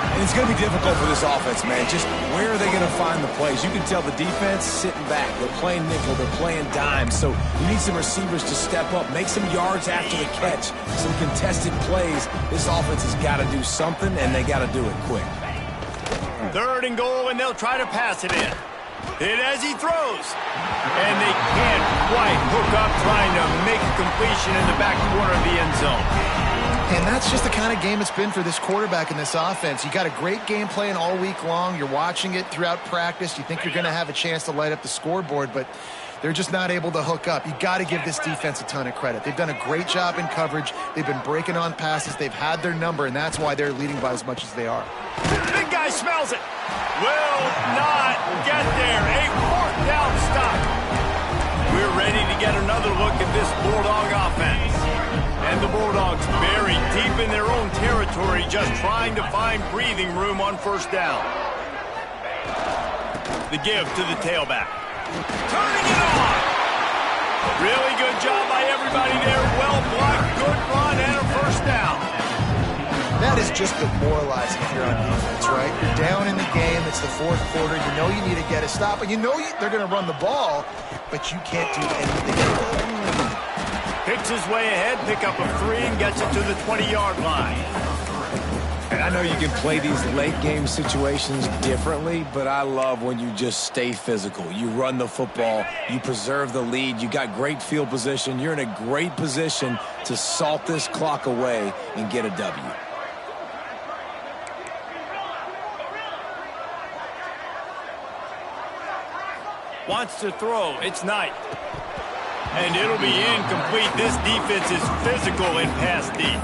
And it's going to be difficult for this offense, man. Just where are they going to find the plays? You can tell the defense sitting back. They're playing nickel. They're playing dime. So you need some receivers to step up, make some yards after the catch, some contested plays. This offense has got to do something, and they got to do it quick. Third and goal, and they'll try to pass it in. Hit as he throws. And they can't quite hook up trying to make a completion in the back corner of the end zone. And that's just the kind of game it's been for this quarterback in this offense. You got a great game plan all week long. You're watching it throughout practice. You think you're going to have a chance to light up the scoreboard, but they're just not able to hook up. You got to give this defense a ton of credit. They've done a great job in coverage. They've been breaking on passes. They've had their number, and that's why they're leading by as much as they are. Big guy smells it. Will not get there. A fourth down stop. We're ready to get another look at this Bulldog offense. And the Bulldogs buried deep in their own territory, just trying to find breathing room on first down. The give to the tailback. Turning it on. Really good job by everybody there. Well blocked, good run, and a first down. That is just demoralizing if you're on defense, right? You're down in the game. It's the fourth quarter. You know you need to get a stop, and you know they're going to run the ball, but you can't do anything at all. Picks his way ahead, pick up a 3, and gets it to the 20-yard line. And I know you can play these late-game situations differently, but I love when you just stay physical. You run the football, you preserve the lead, you got great field position, you're in a great position to salt this clock away and get a W. Wants to throw. It's Knight. And it'll be incomplete. This defense is physical in pass deep.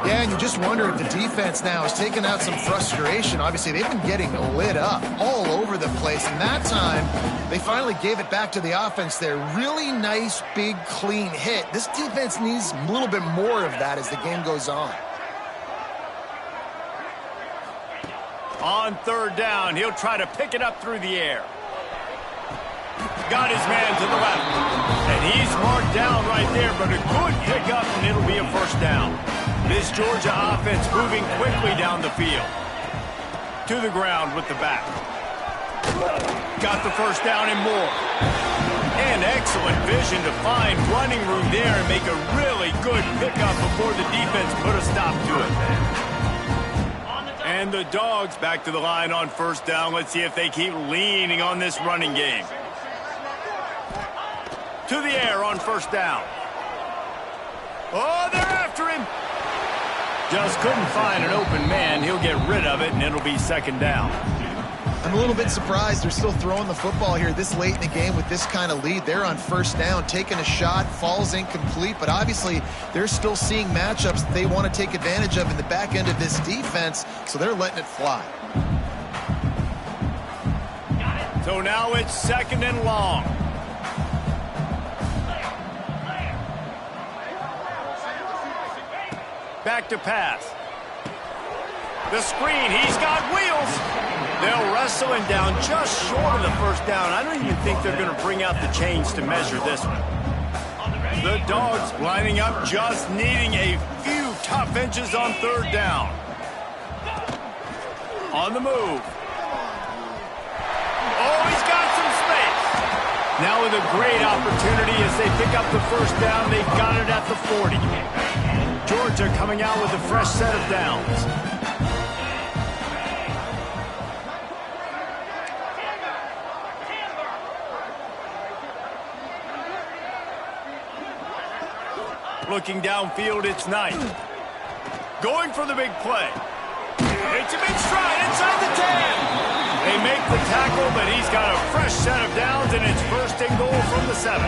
Yeah, and you just wonder if the defense now is taking out some frustration. Obviously, they've been getting lit up all over the place. And that time, they finally gave it back to the offense there. Really nice, big, clean hit. This defense needs a little bit more of that as the game goes on. On third down, he'll try to pick it up through the air. Got his man to the left. And he's marked down right there, but a good pickup, and it'll be a first down. This Georgia offense moving quickly down the field. To the ground with the back. Got the first down and more. And excellent vision to find running room there and make a really good pickup before the defense put a stop to it. And the Dogs back to the line on first down. Let's see if they keep leaning on this running game. To the air on first down. Oh, they're after him. Just couldn't find an open man. He'll get rid of it, and it'll be second down. I'm a little bit surprised they're still throwing the football here this late in the game with this kind of lead. They're on first down, taking a shot, falls incomplete, but obviously they're still seeing matchups that they want to take advantage of in the back end of this defense, so they're letting it fly. So now it's second and long. Back to pass. The screen, he's got wheels. They'll wrestle him down just short of the first down. I don't even think they're going to bring out the chains to measure this one. The Dogs lining up, just needing a few tough inches on third down. On the move. Oh, he's got some space. Now with a great opportunity as they pick up the first down, they've got it at the 40. Georgia coming out with a fresh set of downs. Looking downfield, it's Knight. Going for the big play. Takes a big stride inside the 10. They make the tackle, but he's got a fresh set of downs, and it's first and goal from the 7.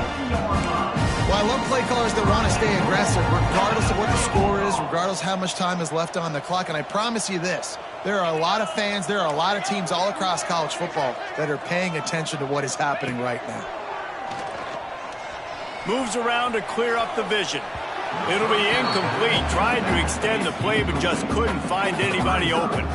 Well, I love play callers that want to stay aggressive, regardless of what the score is, regardless how much time is left on the clock. And I promise you this, there are a lot of fans, there are a lot of teams all across college football that are paying attention to what is happening right now. Moves around to clear up the vision. It'll be incomplete. Tried to extend the play, but just couldn't find anybody open.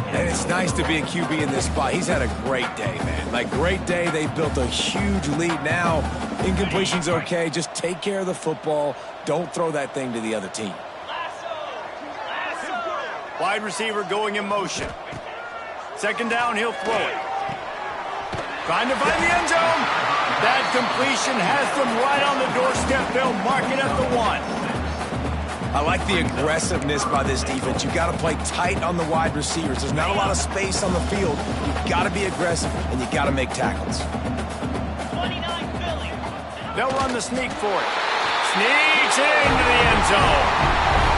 And it's nice to be a QB in this spot. He's had a great day, man. Like, great day. They built a huge lead. Now, incompletion's okay. Just take care of the football. Don't throw that thing to the other team. Wide receiver going in motion. Second down, he'll throw it. Trying to find the end zone. That completion has them right on the doorstep. They'll mark it at the 1. I like the aggressiveness by this defense. You got to play tight on the wide receivers. There's not a lot of space on the field. You got to be aggressive, and you got to make tackles. They'll run the sneak for it. Sneaks into the end zone.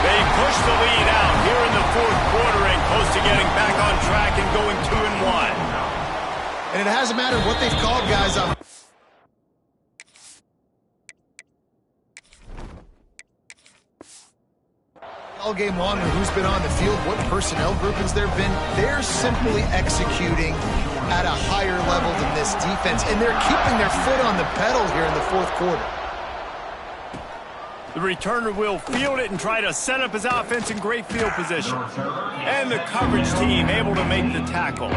They push the lead out here in the 4th quarter and close to getting back on track and going 2-1. And it hasn't mattered what they've called, guys. All game long, and who's been on the field, what personnel groupings there have been, they're simply executing at a higher level than this defense, and they're keeping their foot on the pedal here in the 4th quarter. The returner will field it and try to set up his offense in great field position. And the coverage team able to make the tackle.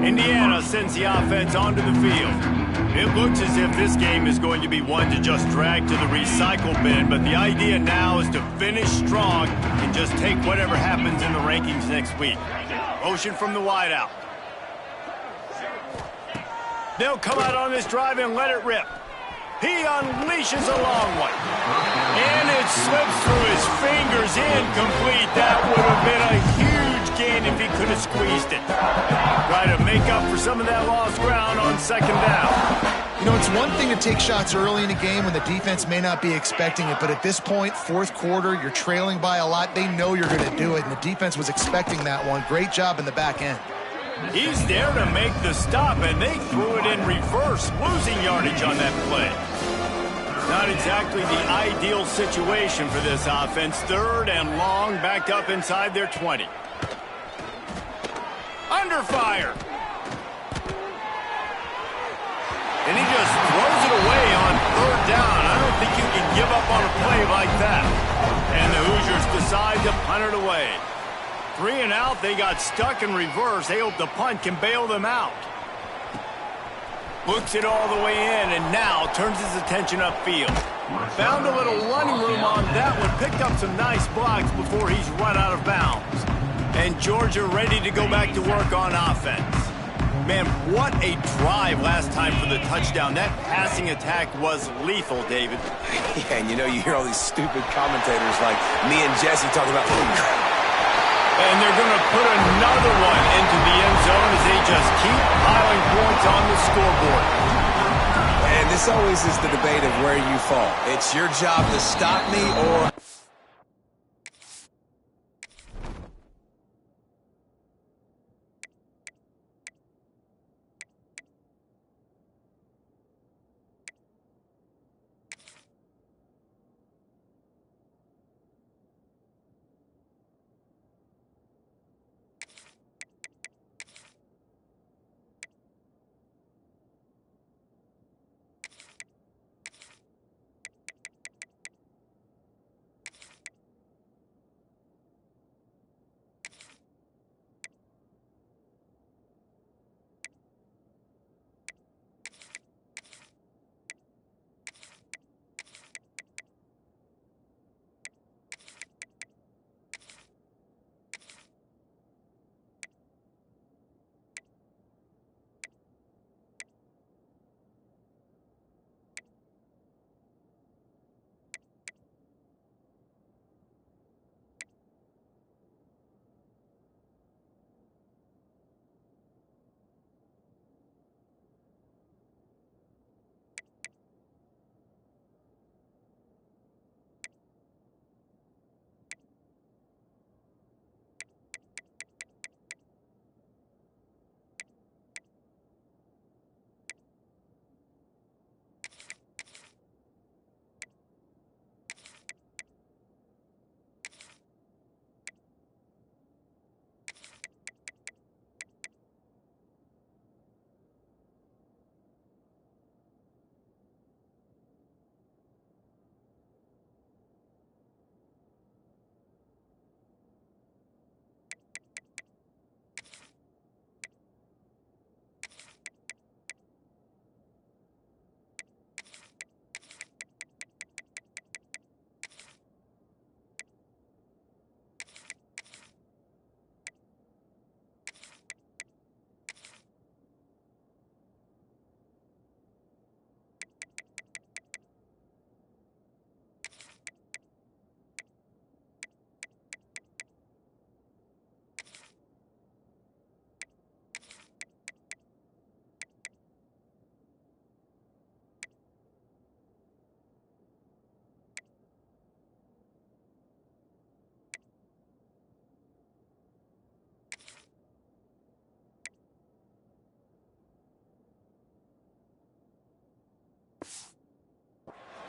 Indiana sends the offense onto the field. It looks as if this game is going to be one to just drag to the recycle bin, but the idea now is to finish strong and just take whatever happens in the rankings next week. Motion from the wideout. They'll come out on this drive and let it rip. He unleashes a long one. And it slips through his fingers, incomplete. That would have been a huge gain if he could have squeezed it. Try to make up for some of that lost ground on second down. You know, it's one thing to take shots early in a game when the defense may not be expecting it, but at this point, 4th quarter, you're trailing by a lot. They know you're going to do it, and the defense was expecting that one. Great job in the back end. He's there to make the stop, and they threw it in reverse, losing yardage on that play. Not exactly the ideal situation for this offense. 3rd and long, backed up inside their 20. Under fire. And he just throws it away on 3rd down. I don't think you can give up on a play like that. And the Hoosiers decide to punt it away. 3 and out, they got stuck in reverse. They hope the punt can bail them out. Looks it all the way in and now turns his attention upfield. Found a little running room on that one. Picked up some nice blocks before he's run out of bounds. And Georgia ready to go back to work on offense. Man, what a drive last time for the touchdown. That passing attack was lethal, David. Yeah, and you know, you hear all these stupid commentators like me and Jesse talking about, and they're going to put another one into the end zone as they just keep piling points on the scoreboard. And this always is the debate of where you fall. It's your job to stop me or...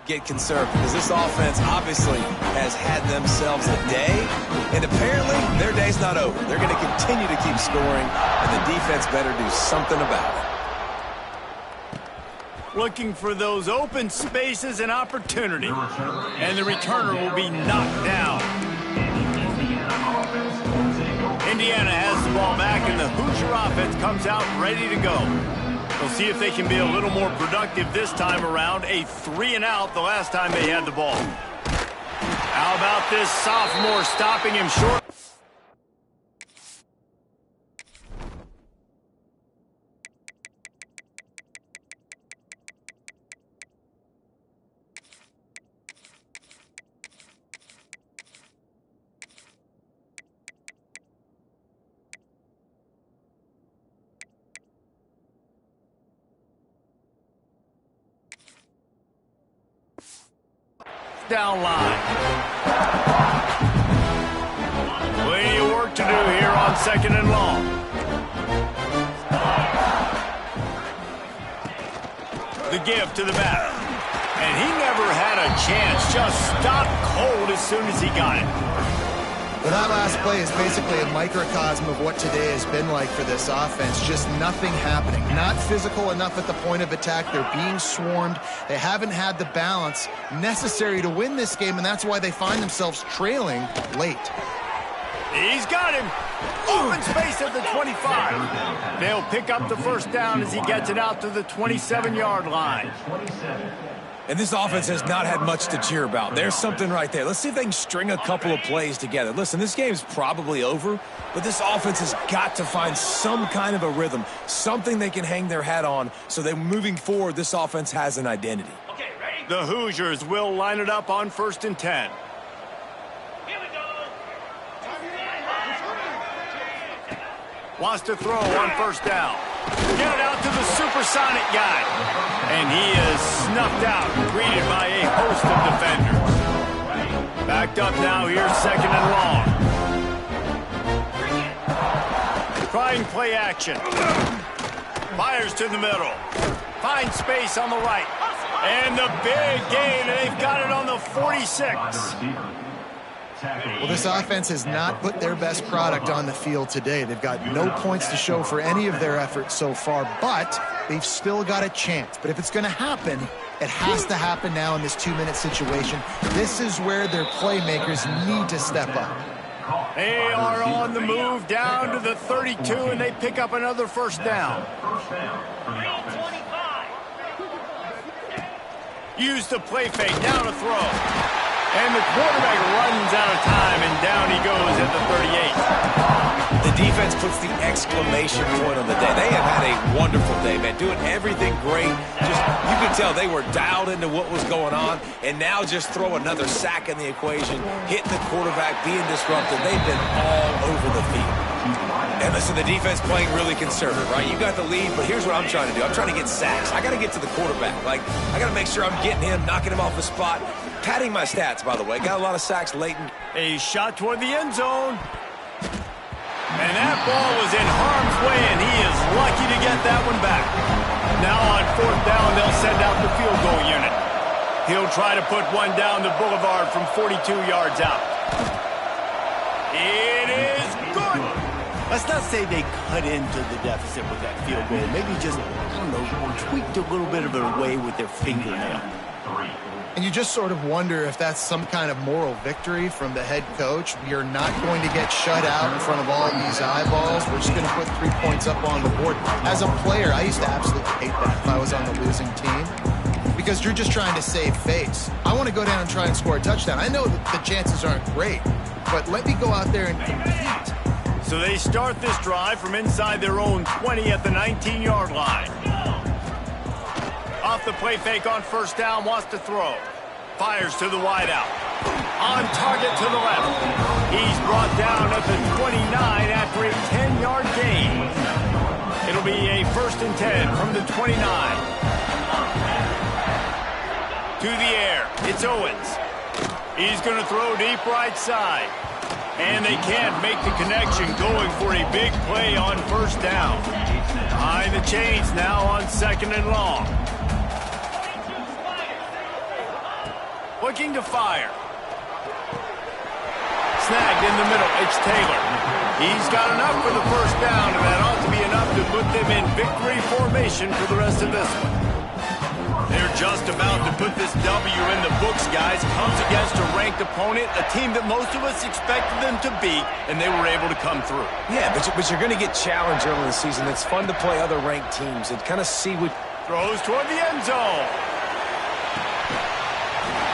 get conservative because this offense obviously has had themselves a day, and apparently their day's not over. They're going to continue to keep scoring, and the defense better do something about it. Looking for those open spaces and opportunity. And the returner will be knocked down. Indiana has the ball back, and the Hoosier offense comes out ready to go. We'll see if they can be a little more productive this time around. A 3-and-out the last time they had the ball. How about this sophomore stopping him short? Down line. Plenty of work to do here on 2nd and long. The give to the back. And he never had a chance. Just stopped cold as soon as he got it. Well, that last play is basically a microcosm of what today has been like for this offense. Just nothing happening. Not physical enough at the point of attack. They're being swarmed. They haven't had the balance necessary to win this game, and that's why they find themselves trailing late. He's got him. Open space at the 25. They'll pick up the first down as he gets it out to the 27-yard line. And this offense has not had much to cheer about. There's something right there. Let's see if they can string a couple of plays together. Listen, this game's probably over, but this offense has got to find some kind of a rhythm, something they can hang their hat on so that moving forward, this offense has an identity. Okay, ready? The Hoosiers will line it up on 1st and 10. Here we go. Wants to throw on 1st down. Get it out to the supersonic guy. And he is snuffed out, greeted by a host of defenders. Backed up now here, 2nd and long. Trying play action. Fires to the middle. Finds space on the right. And the big gain, and they've got it on the 46. Well, this offense has not put their best product on the field today. They've got no points to show for any of their efforts so far, but they've still got a chance. But if it's going to happen, it has to happen now in this 2-minute situation. This is where their playmakers need to step up. They are on the move down to the 32, and they pick up another 1st down. Use the play fake, now to throw. And the quarterback runs out of time, and down he goes at the 38. The defense puts the exclamation point on the day. They have had a wonderful day, man, doing everything great. Just, you could tell they were dialed into what was going on, and now just throw another sack in the equation, hitting the quarterback, being disruptive. They've been all over the field. And listen, the defense playing really conservative, right? You got the lead, but here's what I'm trying to do. I'm trying to get sacks. I got to get to the quarterback. Like, I got to make sure I'm getting him, knocking him off the spot. Padding my stats, by the way. Got a lot of sacks late. A shot toward the end zone. And that ball was in harm's way, and he is lucky to get that one back. Now on 4th down, they'll send out the field goal unit. He'll try to put one down the boulevard from 42 yards out. It is good. Let's not say they cut into the deficit with that field goal. Maybe just, I don't know, tweaked a little bit of their way with their fingernail. And you just sort of wonder if that's some kind of moral victory from the head coach. You're not going to get shut out in front of all of these eyeballs. We're just going to put 3 points up on the board. As a player, I used to absolutely hate that if I was on the losing team, because you're just trying to save face. I want to go down and try and score a touchdown. I know that the chances aren't great, but let me go out there and compete. So they start this drive from inside their own 20 at the 19-yard line. Off the play fake on 1st down, wants to throw. Fires to the wideout. On target to the left. He's brought down at the 29 after a 10-yard gain. It'll be a 1st and 10 from the 29. To the air, it's Owens. He's going to throw deep right side. And they can't make the connection, going for a big play on 1st down. Behind the chains now on 2nd and long. Looking to fire. Snagged in the middle. It's Taylor. He's got enough for the first down, and that ought to be enough to put them in victory formation for the rest of this one. They're just about to put this W in the books, guys. Comes against a ranked opponent, a team that most of us expected them to beat, and they were able to come through. Yeah, but you're going to get challenged early in the season. It's fun to play other ranked teams and kind of see what... Throws toward the end zone.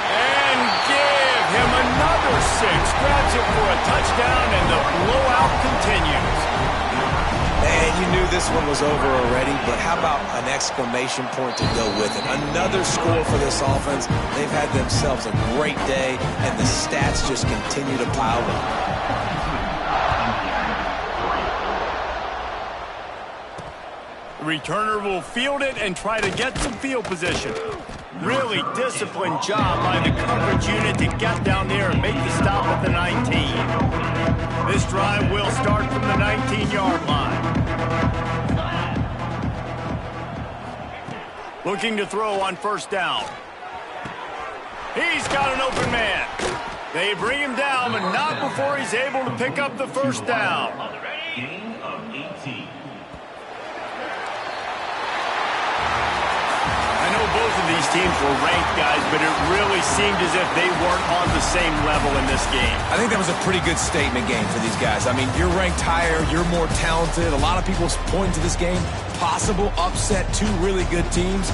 And give him another 6. Grabs it for a touchdown, and the blowout continues. And you knew this one was over already, but how about an exclamation point to go with it? Another score for this offense. They've had themselves a great day, and the stats just continue to pile up. The returner will field it and try to get some field position. Really disciplined job by the coverage unit to get down there and make the stop at the 19. This drive will start from the 19-yard line. Looking to throw on first down. He's got an open man. They bring him down, but not before he's able to pick up the first down. Gain of 18. I know both of these teams were ranked, guys, but it really seemed as if they weren't on the same level in this game. I think that was a pretty good statement game for these guys. I mean, you're ranked higher, you're more talented. A lot of people point to this game, possible upset, two really good teams.